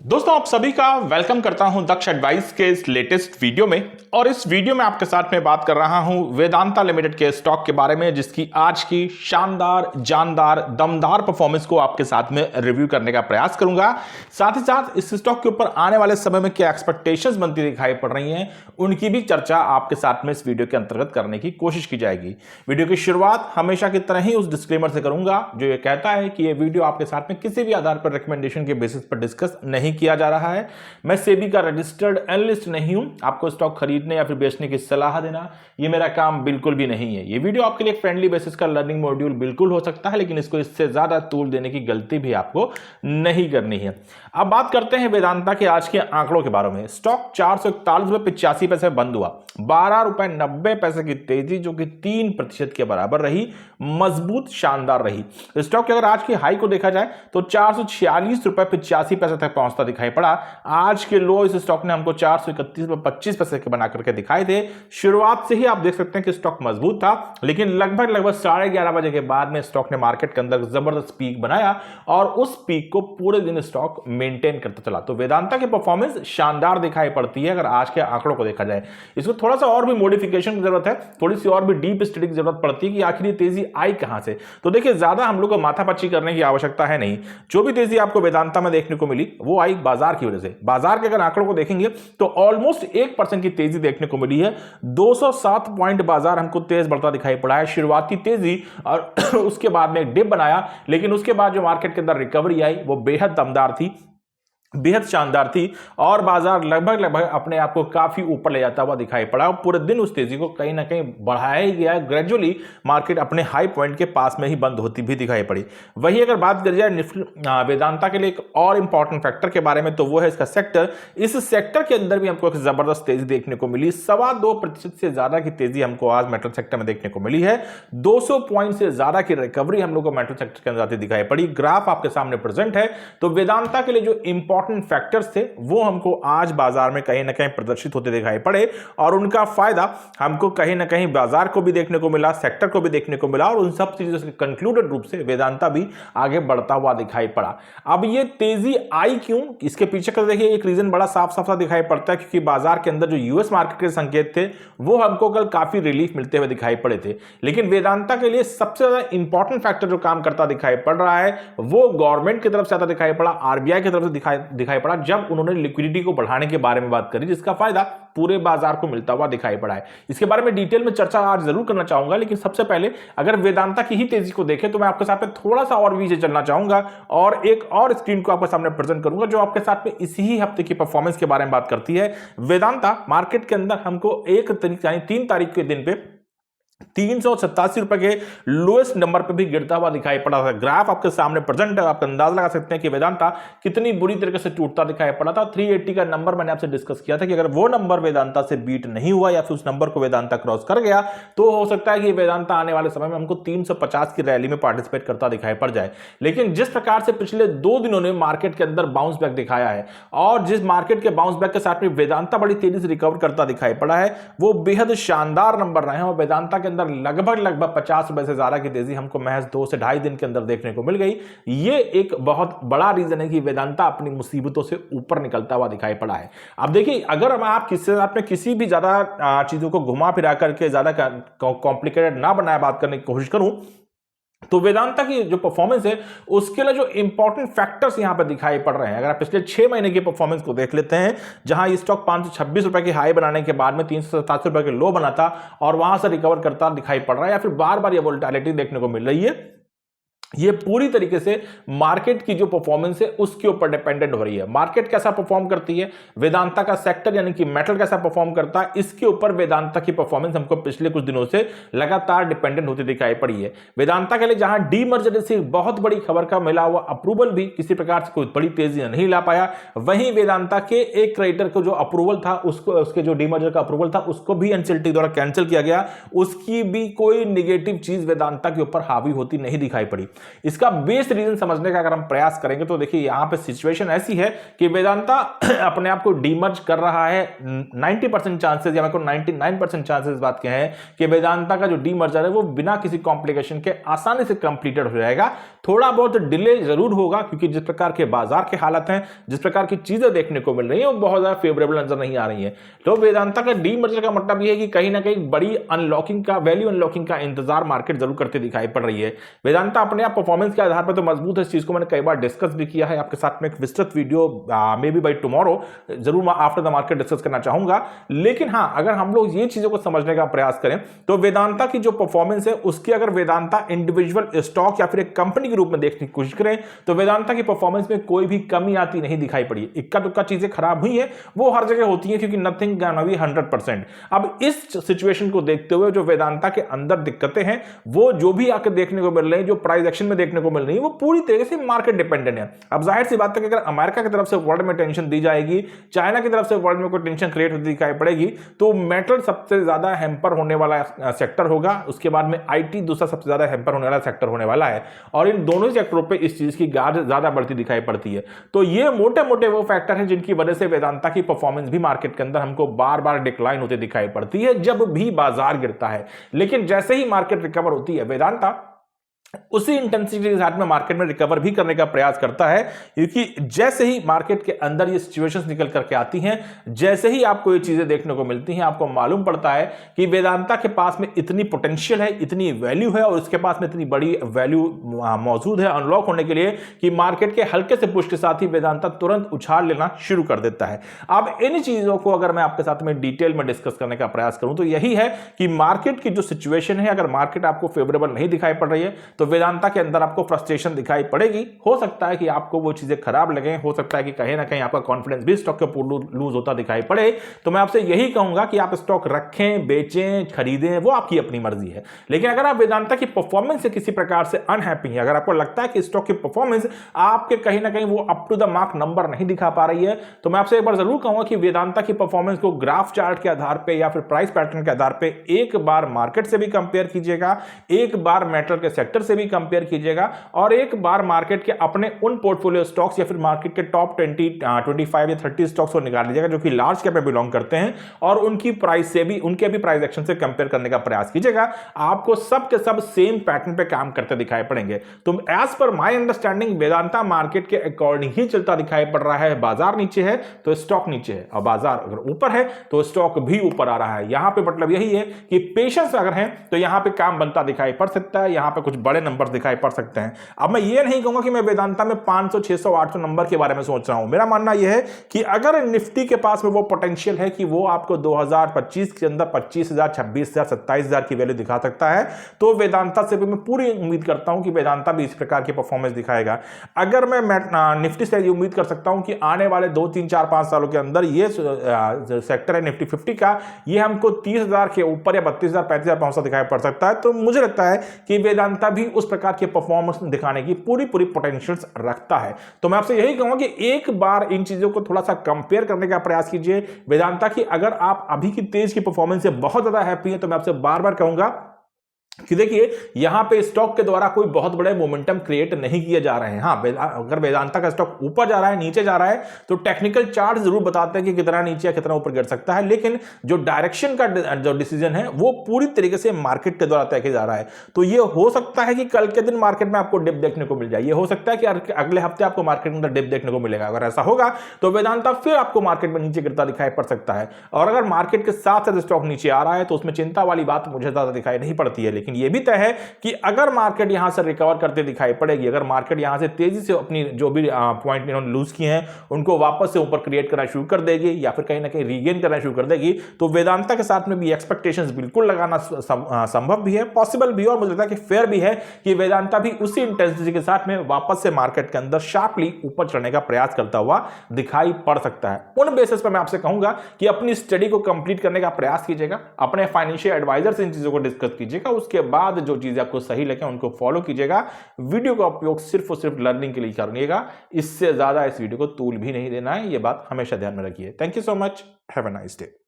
दोस्तों आप सभी का वेलकम करता हूं दक्ष एडवाइस के इस लेटेस्ट वीडियो में। और इस वीडियो में आपके साथ में बात कर रहा हूं वेदांता लिमिटेड के स्टॉक के बारे में, जिसकी आज की शानदार, जानदार, दमदार परफॉर्मेंस को आपके साथ में रिव्यू करने का प्रयास करूंगा। साथ ही साथ इस स्टॉक के ऊपर आने वाले समय में क्या एक्सपेक्टेशंस बनती दिखाई पड़ रही हैं, उनकी भी चर्चा आपके साथ में इस वीडियो के अंतर्गत करने की कोशिश की जाएगी। वीडियो की शुरुआत हमेशा की तरह ही उस डिस्क्लेमर से करूंगा जो ये कहता है कि ये वीडियो आपके साथ में किसी भी आधार पर रिकमेंडेशन के बेसिस पर डिस्कस नहीं किया जा रहा है। मैं सेबी का रजिस्टर्ड एनालिस्ट नहीं हूं। आपको स्टॉक खरीदने या फिर बेचने की सलाह देना ये मेरा काम बिल्कुल भी नहीं है। ये वीडियो आपके लिए एक फ्रेंडली बेसिस का लर्निंग मॉड्यूल बिल्कुल हो सकता है, लेकिन इसको इससे ज्यादा तूल देने की गलती भी आपको नहीं करनी है। अब बात करते हैं वेदांता के आज के आंकड़ों के बारे में। स्टॉक 441.85 बंद हुआ। 12 रुपए 90 पैसे की तेजी, जो कि 3% के बराबर रही, मजबूत, शानदार रही। स्टॉक के अगर आज की हाई को देखा जाए तो 446.85 तक पहुंचता दिखाई पड़ा। आज के लो इस स्टॉक ने हमको 431.25 के बना करके दिखाए थे। शुरुआत से ही आप देख सकते हैं कि स्टॉक मजबूत था, लेकिन लगभग 11:30 बजे के बाद में स्टॉक ने मार्केट के अंदर जबरदस्त पीक बनाया और उस पीक को पूरे दिन स्टॉक मेंटेन करता चला। तो वेदांता की परफॉर्मेंस शानदार दिखाई पड़ती है अगर आज के आंकड़ों को देखा जाए। इसको थोड़ा सा और भी मॉडिफिकेशन की जरूरत है, थोड़ी सी और भी डीप स्टडी की जरूरत पड़ती है कि आखिर ये तेजी आई कहां से। तो देखिए, ज्यादा हम लोग को माथापच्ची करने की आवश्यकता है नहीं। जो भी तेजी आपको वेदांता में देखने को मिली वो आई बाजार की वजह से। बाजार के अगर आंकड़ों को देखेंगे तो ऑलमोस्ट 1% की तेजी देखने को मिली है। 207 पॉइंट बाजार हमको तेज बढ़ता दिखाई पड़ा है। शुरुआती तेजी और उसके बाद में एक डिप बनाया, लेकिन उसके बाद जो मार्केट के अंदर रिकवरी आई वो बेहद दमदार थी, बेहद शानदार थी और बाजार लगभग अपने आप को काफी ऊपर ले जाता हुआ दिखाई पड़ा और पूरे दिन उस तेजी को कहीं ना कहीं बढ़ाया ही गया। ग्रेजुअली मार्केट अपने हाई पॉइंट के पास में ही बंद होती भी दिखाई पड़ी। वही अगर बात करी जाए वेदांता के लिए एक और इंपॉर्टेंट फैक्टर के बारे में, तो वो है इसका सेक्टर। इस सेक्टर के अंदर भी हमको एक जबरदस्त तेजी देखने को मिली। 2.25% से ज्यादा की तेजी हमको आज मेटल सेक्टर में देखने को मिली है। 200 पॉइंट से ज्यादा की रिकवरी हम लोग को मेटल सेक्टर के अंदर दिखाई पड़ी। ग्राफ आपके सामने प्रेजेंट है। तो वेदांता के लिए जो इंपॉर्टेंट फैक्टर्स थे वो हमको आज बाजार में कहीं ना कहीं प्रदर्शित होते दिखाई पड़े और उनका फायदा हमको कहीं ना कहीं बाजार को भी देखने को मिला, सेक्टर को भी देखने को मिला और उन सब चीजों से कंक्लूडेड रूप से वेदांता भी आगे बढ़ता हुआ दिखाई पड़ा। अब ये तेजी आई क्यों, इसके पीछे का देखिए एक रीजन बड़ा साफ साफ दिखाई पड़ता है, क्योंकि बाजार के अंदर जो यूएस मार्केट के संकेत थे वो हमको कल काफी रिलीफ मिलते हुए दिखाई पड़े थे। लेकिन वेदांता के लिए सबसे ज्यादा इंपॉर्टेंट फैक्टर जो काम करता दिखाई पड़ रहा है वो गवर्नमेंट की तरफ से आता दिखाई पड़ा, आरबीआई की तरफ से दिखाई पड़ा, जब उन्होंने लिक्विडिटी को बढ़ाने के बारे में बात करी, जिसका फायदा पूरे बाजार को मिलता हुआ दिखाई पड़ा है। इसके बारे में डिटेल में चर्चा आज जरूर करना चाहूंगा, लेकिन सबसे पहले अगर वेदांता की ही तेजी को देखें तो मैं आपके साथ में थोड़ा सा और पीछे चलना चाहूंगा और एक और स्क्रीन को आपके सामने प्रेजेंट करूंगा जो आपके साथ में इसी ही हफ्ते की परफॉर्मेंस के बारे में बात करती है। वेदांता मार्केट के अंदर हमको 3 तारीख के दिन पे 387 रुपए के लोएस्ट नंबर पे भी गिरता हुआ दिखाई पड़ा था। ग्राफ आपके सामने प्रेजेंट है, आप अंदाजा लगा सकते हैं कि वेदांता कितनी बुरी तरीके से टूटता दिखाई पड़ा था। 380 का नंबर मैंने आपसे डिस्कस किया था कि अगर वो नंबर वेदांता से बीट नहीं हुआ या फिर उस नंबर को वेदांता क्रॉस कर गया तो हो सकता है कि वेदांता आने वाले समय में हमको 350 की रैली में पार्टिसिपेट करता दिखाई पड़ जाए। लेकिन जिस प्रकार से पिछले 2 दिनों ने मार्केट के अंदर बाउंस बैक दिखाया है और जिस मार्केट के बाउंस बैक के साथ में वेदांता बड़ी तेजी से रिकवर करता दिखाई पड़ा है, वो बेहद शानदार नंबर रहे हैं और वेदांता के अंदर लगभग 50 रुपए से ज्यादा की तेजी हमको महज 2 से 2.5 दिन के अंदर देखने को मिल गई। ये एक बहुत बड़ा रीजन है कि वेदांता अपनी मुसीबतों से ऊपर निकलता हुआ दिखाई पड़ा है। अब देखिए, अगर मैं आप किसी भी ज्यादा चीजों को घुमा फिरा करके ज्यादा कॉम्प्लिकेटेड ना बनाए बात करने की कोशिश करूं तो वेदांता की जो परफॉर्मेंस है उसके लिए जो इंपॉर्टेंट फैक्टर्स यहां पर दिखाई पड़ रहे हैं, अगर आप पिछले 6 महीने की परफॉर्मेंस को देख लेते हैं, जहां ये स्टॉक 526 रुपए की हाई बनाने के बाद में 387 रुपए के लो बनाता और वहां से रिकवर करता दिखाई पड़ रहा है या फिर बार बार ये वोलेटिलिटी देखने को मिल रही है, ये पूरी तरीके से मार्केट की जो परफॉर्मेंस है उसके ऊपर डिपेंडेंट हो रही है। मार्केट कैसा परफॉर्म करती है, वेदांता का सेक्टर यानी कि मेटल कैसा परफॉर्म करता है, इसके ऊपर वेदांता की परफॉर्मेंस हमको पिछले कुछ दिनों से लगातार डिपेंडेंट होती दिखाई पड़ी है। वेदांता के लिए जहां डीमर्जर से बहुत बड़ी खबर का मिला हुआ अप्रूवल भी किसी प्रकार से कोई बड़ी तेजी नहीं ला पाया, वहीं वेदांता के एक क्रेडिटर को जो अप्रूवल था उसके जो डीमर्जर का अप्रूवल था उसको भी एनसीएलटी द्वारा कैंसिल किया गया, उसकी भी कोई निगेटिव चीज वेदांता के ऊपर हावी होती नहीं दिखाई पड़ी। इसका बेस रीजन समझने का अगर हम प्रयास करेंगे तो देखिए यहां पे सिचुएशन ऐसी है कि वेदांता अपने आप को डीमर्ज कर रहा है। 90% चांसेस या मैं को 99% चांसेस बात के हैं कि वेदांता का जो डीमर्जर है वो बिना किसी कॉम्प्लिकेशन के आसानी से कंप्लीटेड हो जाएगा। थोड़ा बहुत डिले जरूर होगा क्योंकि जिस प्रकार के बाजार के हालत हैं, जिस प्रकार की चीजें देखने को मिल रही है वो बहुत ज्यादा फेवरेबल नजर नहीं आ रही है। तो वेदांता का डीमर्जर का मतलब यह है कि कहीं ना कहीं बड़ी अनलॉकिंग का, वैल्यू अनलॉकिंग का इंतजार मार्केट जरूर करते दिखाई पड़ रही है। वेदांता अपने आप परफॉर्मेंस के आधार पर तो मजबूत है, इस चीज को मैंने कई बार डिस्कस भी किया है आपके साथ में, एक विस्तृत video may be by tomorrow जरूर आफ्टर द मार्केट डिस्कस करना चाहूंगा। लेकिन हां, अगर हम लोग ये चीजों को समझने का प्रयास करें तो वेदांता की जो परफॉर्मेंस है उसकी अगर वेदांता इंडिविजुअल स्टॉक या फिर एक कंपनी के रूप में देखने की कोशिश करें तो वेदांता की परफॉर्मेंस में कोई भी कमी आती नहीं दिखाई पड़ी। इक्का दुक्का चीजें खराब हुई है, वो हर जगह होती है क्योंकि नथिंग कैन बी 100%। अब इस सिचुएशन को देखते हुए जो वेदांता के अंदर दिक्कतें हैं वो जो भी आकर देखने को मिल रही है, जो प्राइस एक्शन में देखने को मिल रही है, वो पूरी तरीके से मार्केट डिपेंडेंट है। अब जाहिर सी बात है कि अगर अमेरिका की तरफ से वर्ल्ड में टेंशन दी जाएगी, चाइना की तरफ से वर्ल्ड में कोई टेंशन क्रिएट होती दिखाई पड़ेगी तो मेटल सबसे ज्यादा हैम्पर होने वाला सेक्टर होगा। उसके बाद में आईटी दूसरा सबसे ज्यादा हैम्पर होने वाला सेक्टर होने वाला है और इन दोनों सेक्टरों पे इस चीज की गाज ज्यादा बढ़ती दिखाई पड़ती है। तो ये मोटे मोटे वो फैक्टर हैं जिनकी वजह से वेदांता की परफॉर्मेंस भी मार्केट के अंदर हमको बार बार डिक्लाइन होते दिखाई पड़ती है जब भी बाजार गिरता है। लेकिन जैसे ही मार्केट रिकवर होती है वेदांता उसी इंटेंसिटी के साथ में मार्केट में रिकवर भी करने का प्रयास करता है, क्योंकि जैसे ही मार्केट के अंदर ये सिचुएशंस निकल करके आती हैं, जैसे ही आपको ये चीजें देखने को मिलती हैं, आपको मालूम पड़ता है कि वेदांता के पास में इतनी पोटेंशियल है, इतनी वैल्यू है और उसके पास में इतनी बड़ी वैल्यू मौजूद है अनलॉक होने के लिए कि मार्केट के हल्के से पुश के साथ ही वेदांता तुरंत उछाल लेना शुरू कर देता है। अब इन चीजों को अगर मैं आपके साथ में डिटेल में डिस्कस करने का प्रयास करूं तो यही है कि मार्केट की जो सिचुएशन है, अगर मार्केट आपको फेवरेबल नहीं दिखाई पड़ रही है तो वेदांता के अंदर आपको फ्रस्ट्रेशन दिखाई पड़ेगी। हो सकता है कि आपको वो चीजें खराब लगे, हो सकता है कि कहीं ना कहीं आपका कॉन्फिडेंस भी स्टॉक के ऊपर लूज होता दिखाई पड़े। तो मैं आपसे यही कहूंगा कि आप स्टॉक रखें, बेचें, खरीदें, वो आपकी अपनी मर्जी है। लेकिन अगर आप वेदांता की परफॉर्मेंस से किसी प्रकार से अनहैप्पी है, अगर आपको लगता है कि स्टॉक की परफॉर्मेंस आपके कहीं ना कहीं वो up to the mark number नहीं दिखा पा रही है, तो मैं आपसे एक बार जरूर कहूंगा कि वेदांता की परफॉर्मेंस को ग्राफ चार्ट के आधार पर या फिर प्राइस पैटर्न के आधार पर एक बार मार्केट से भी कंपेयर कीजिएगा, एक बार मेटल के सेक्टर से भी कंपेयर कीजिएगा और एक बार मार्केट के अपने उन पोर्टफोलियो स्टॉक्स या फिर मार्केट के टॉप 20, 25 या 30 स्टॉक्स को निकाल लीजिएगा जो कि लार्ज कैप में बिलोंग करते हैं और उनकी प्राइस से भी, उनके भी प्राइस एक्शन से कंपेयर करने का प्रयास कीजिएगा। आपको सब के सब सेम पैटर्न पे काम करते दिखाई पड़ेंगे। तो as per my understanding Vedanta market के अकॉर्डिंग ही चलता दिखाई पड़ रहा है। बाजार नीचे है तो स्टॉक नीचे है और बाजार अगर ऊपर है तो स्टॉक भी ऊपर आ रहा है। यहां पे मतलब यही है कि पेशेंस अगर है तो यहां पे काम बनता दिखाई पड़ सकता है, यहां पे कुछ बड़े नंबर दिखाई पड़ सकते हैं। अब मैं ये नहीं कहूंगा कि मैं वेदांता में 500, 600, 800 नंबर के बारे में सोच रहा हूं। मेरा मानना यह है कि अगर निफ्टी के पास में वो पोटेंशियल है कि वो आपको 2025 के अंदर 25,000, 26,000, 27,000 की वैल्यू दिखा सकता है तो वेदांता से भी मैं पूरी उम्मीद करता हूं कि वेदांता भी इस प्रकार की परफॉर्मेंस दिखाएगा। अगर मैं निफ्टी से उम्मीद कर सकता हूं कि आने वाले 2, 3, 4, 5 सालों के अंदर ये सेक्टर है निफ्टी 50 का, ये हमको 30,000 के ऊपर या 32,000, 35,000 पहुंचता दिखाई पड़ सकता है, तो मुझे लगता है कि वेदांता भी उस प्रकार की परफॉर्मेंस दिखाने की पूरी पोटेंशियल्स रखता है। तो मैं आपसे यही कहूंगा कि एक बार इन चीजों को थोड़ा सा कंपेयर करने का प्रयास कीजिए वेदांता की। अगर आप अभी की तेज की परफॉर्मेंस से बहुत ज्यादा हैप्पी हैं तो मैं आपसे बार बार कहूंगा कि देखिए यहां पे स्टॉक के द्वारा कोई बहुत बड़े मोमेंटम क्रिएट नहीं किए जा रहे हैं। हां, अगर वेदांता का स्टॉक ऊपर जा रहा है, नीचे जा रहा है तो टेक्निकल चार्ट जरूर बताते हैं कि कितना नीचे या कितना ऊपर गिर सकता है, लेकिन जो डायरेक्शन का जो डिसीजन है वो पूरी तरीके से मार्केट के द्वारा तय किया जा रहा है। तो ये हो सकता है कि कल के दिन मार्केट में आपको डिप देखने को मिल जाए, ये हो सकता है कि अगले हफ्ते आपको मार्केट में डिप देखने को मिलेगा। अगर ऐसा होगा तो वेदांता फिर आपको मार्केट में नीचे गिरता दिखाई पड़ सकता है। और अगर मार्केट के साथ साथ स्टॉक नीचे आ रहा है तो उसमें चिंता वाली बात मुझे ज्यादा दिखाई नहीं पड़ती है। लेकिन यह भी तय है कि अगर मार्केट यहां से रिकवर करते दिखाई पड़ेगी, अगर मार्केट यहां से तेजी से अपनी जो भी पॉइंट इन्होंने लूज किए हैं उनको वापस से ऊपर क्रिएट करना शुरू कर देगी या फिर कहीं ना कहीं रीगेन करना शुरू कर देगी, तो वेदांता के साथ में भी एक्सपेक्टेशंस बिल्कुल लगाना संभव भी है, पॉसिबल भी है और मुझे लगता है कि फेयर भी है कि वेदांता भी उसी इंटेंसिटी के साथ में वापस से मार्केट के अंदर शार्पली ऊपर चढ़ने का प्रयास करता हुआ दिखाई पड़ सकता है। उन बेसिस पर मैं आपसे कहूंगा कि अपनी स्टडी को कंप्लीट करने का प्रयास कीजिएगा, अपने फाइनेंशियल एडवाइजर से इन चीजों को डिस्कस कीजिएगा, उसके बाद जो चीजें आपको सही लगे उनको फॉलो कीजिएगा। वीडियो का उपयोग सिर्फ और सिर्फ लर्निंग के लिए करिएगा, इससे ज्यादा इस वीडियो को तूल भी नहीं देना है, यह बात हमेशा ध्यान में रखिए। Thank you so much, have a nice day.